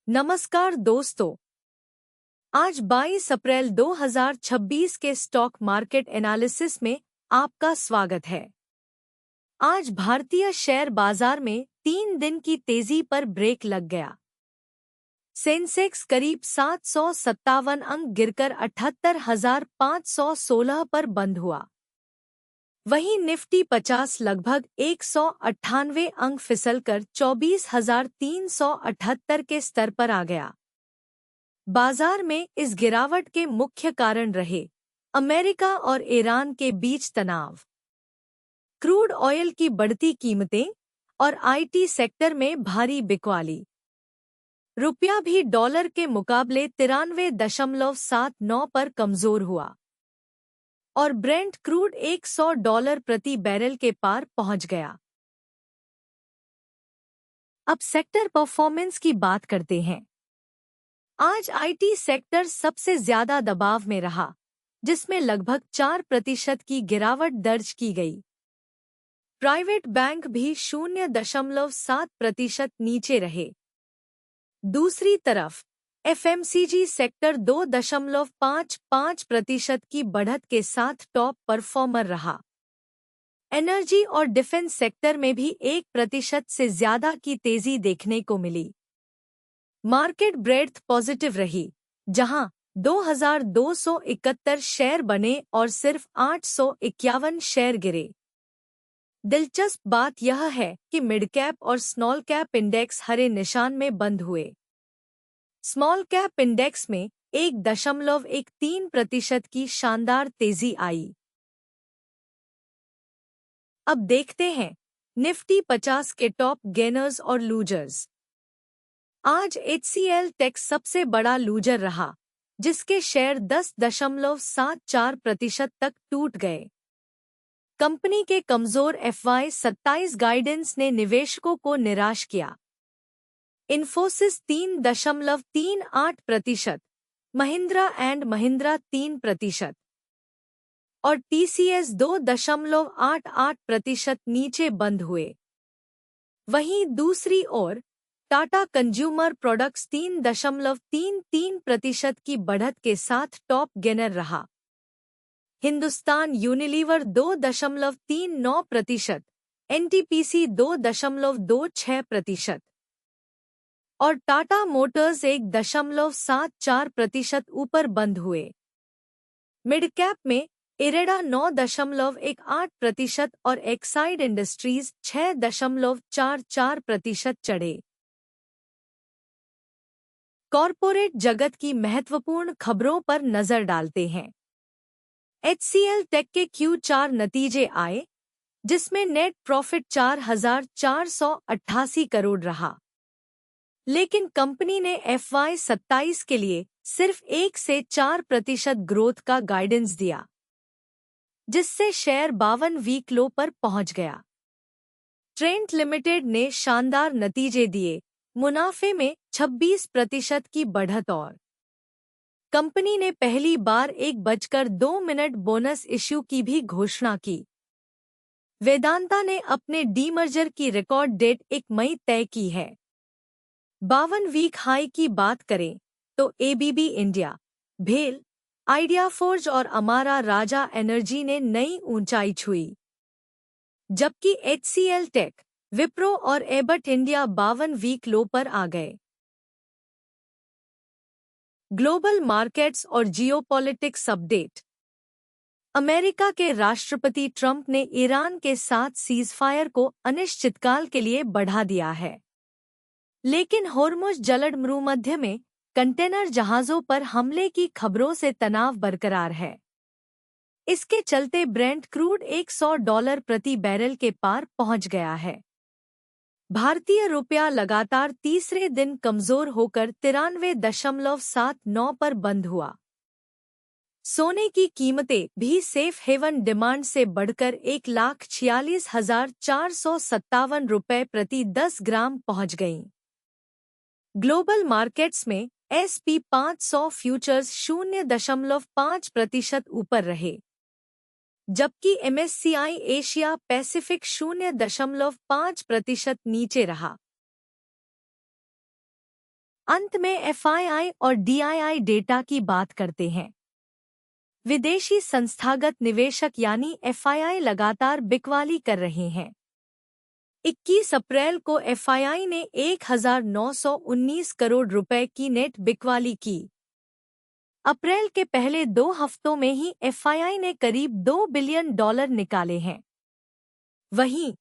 नमस्कार दोस्तों। आज 22 अप्रैल 2026 के स्टॉक मार्केट एनालिसिस में आपका स्वागत है। आज भारतीय शेयर बाजार में 3 दिन की तेजी पर ब्रेक लग गया। सेंसेक्स करीब 757 अंक गिरकर 78,516 पर बंद हुआ। वहीं निफ्टी 50 लगभग 198 अंक फिसलकर 24,378 के स्तर पर आ गया। बाजार में इस गिरावट के मुख्य कारण रहे अमेरिका और ईरान के बीच तनाव, क्रूड ऑयल की बढ़ती कीमतें और आईटी सेक्टर में भारी बिकवाली। रुपया भी डॉलर के मुकाबले 93.79 पर कमजोर हुआ और ब्रेंट क्रूड $100 प्रति बैरल के पार पहुंच गया। अब सेक्टर परफॉर्मेंस की बात करते हैं। आज आईटी सेक्टर सबसे ज्यादा दबाव में रहा, जिसमें लगभग 4% की गिरावट दर्ज की गई। प्राइवेट बैंक भी 0.7% नीचे रहे। दूसरी तरफ एफएमसीजी सेक्टर 2.55% की बढ़त के साथ टॉप परफॉर्मर रहा। एनर्जी और डिफेंस सेक्टर में भी 1% से ज्यादा की तेजी देखने को मिली। मार्केट ब्रेड्थ पॉजिटिव रही, जहां 2,271 शेयर बने और सिर्फ 851 शेयर गिरे। दिलचस्प बात यह है कि मिड कैप और स्मॉल कैप इंडेक्स हरे निशान में बंद हुए। स्मॉल कैप इंडेक्स में 1.13% की शानदार तेजी आई। अब देखते हैं निफ्टी 50 के टॉप गेनर्स और लूजर्स। आज HCL टेक सबसे बड़ा लूजर रहा, जिसके शेयर 10.74% तक टूट गए। कंपनी के कमजोर FY27 गाइडेंस ने निवेशकों को निराश किया। इन्फोसिस 3.38%, महिंद्रा एंड महिंद्रा 3% और TCS 2.88% नीचे बंद हुए। वहीं दूसरी ओर टाटा कंज्यूमर प्रोडक्ट्स 3.33% की बढ़त के साथ टॉप गेनर रहा। हिंदुस्तान यूनिलीवर 2.39%, NTPC 2.26% और टाटा मोटर्स 1.74% ऊपर बंद हुए। मिड कैप में इरेडा 9.18% और एक्साइड इंडस्ट्रीज 6.44% चढ़े। कॉरपोरेट जगत की महत्वपूर्ण खबरों पर नजर डालते हैं। HCL टेक के Q4 नतीजे आए, जिसमें नेट प्रॉफिट 4,488 करोड़ रहा, लेकिन कंपनी ने FY27 के लिए सिर्फ 1 से 4% ग्रोथ का गाइडेंस दिया, जिससे शेयर 52 वीक लो पर पहुंच गया। ट्रेंट लिमिटेड ने शानदार नतीजे दिए, मुनाफे में 26% की बढ़त और कंपनी ने पहली बार 1:02 बोनस इश्यू की भी घोषणा की। वेदांता ने अपने डीमर्जर की रिकॉर्ड डेट 1 मई तय की है। 52 वीक हाई की बात करें तो ABB इंडिया, भेल, आइडिया फोर्ज और अमारा राजा एनर्जी ने नई ऊंचाई छुई, जबकि HCL टेक, विप्रो और एबट इंडिया 52 वीक लो पर आ गए। ग्लोबल मार्केट्स और जियोपॉलिटिक्स अपडेट। अमेरिका के राष्ट्रपति ट्रंप ने ईरान के साथ सीजफायर को अनिश्चितकाल के लिए बढ़ा दिया है, लेकिन होर्मुज जलमरूमध्य में कंटेनर जहाजों पर हमले की खबरों से तनाव बरकरार है। इसके चलते ब्रेंट क्रूड $100 प्रति बैरल के पार पहुंच गया है। भारतीय रुपया लगातार तीसरे दिन कमजोर होकर 93.79 पर बंद हुआ। सोने की कीमतें भी सेफ हेवन डिमांड से बढ़कर 1,46,457 रुपये प्रति 10 ग्राम पहुंच गईं। ग्लोबल मार्केट्स में SP 500 फ्यूचर्स 0.5% ऊपर रहे, जबकि MSCI एशिया पैसिफिक 0.5% नीचे रहा। अंत में एफआईआई और डीआईआई डेटा की बात करते हैं। विदेशी संस्थागत निवेशक यानी एफआईआई लगातार बिकवाली कर रहे हैं। 21 अप्रैल को एफआईआई ने 1919 करोड़ रुपए की नेट बिकवाली की। अप्रैल के पहले 2 हफ्तों में ही एफआईआई ने करीब $2 बिलियन निकाले हैं। वहीं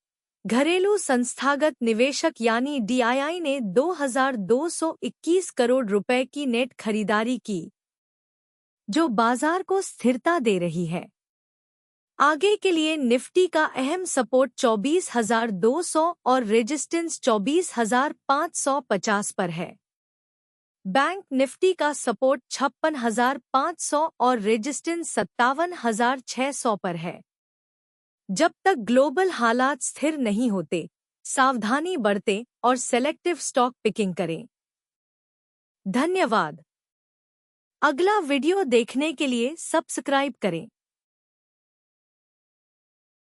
घरेलू संस्थागत निवेशक यानी डीआईआई ने 2221 करोड़ रुपए की नेट खरीदारी की, जो बाजार को स्थिरता दे रही है। आगे के लिए निफ्टी का अहम सपोर्ट 24,200 और रेजिस्टेंस 24,550 पर है। बैंक निफ्टी का सपोर्ट 56,500 और रेजिस्टेंस 57,600 पर है। जब तक ग्लोबल हालात स्थिर नहीं होते, सावधानी बरतें और सेलेक्टिव स्टॉक पिकिंग करें। धन्यवाद। अगला वीडियो देखने के लिए सब्सक्राइब करें।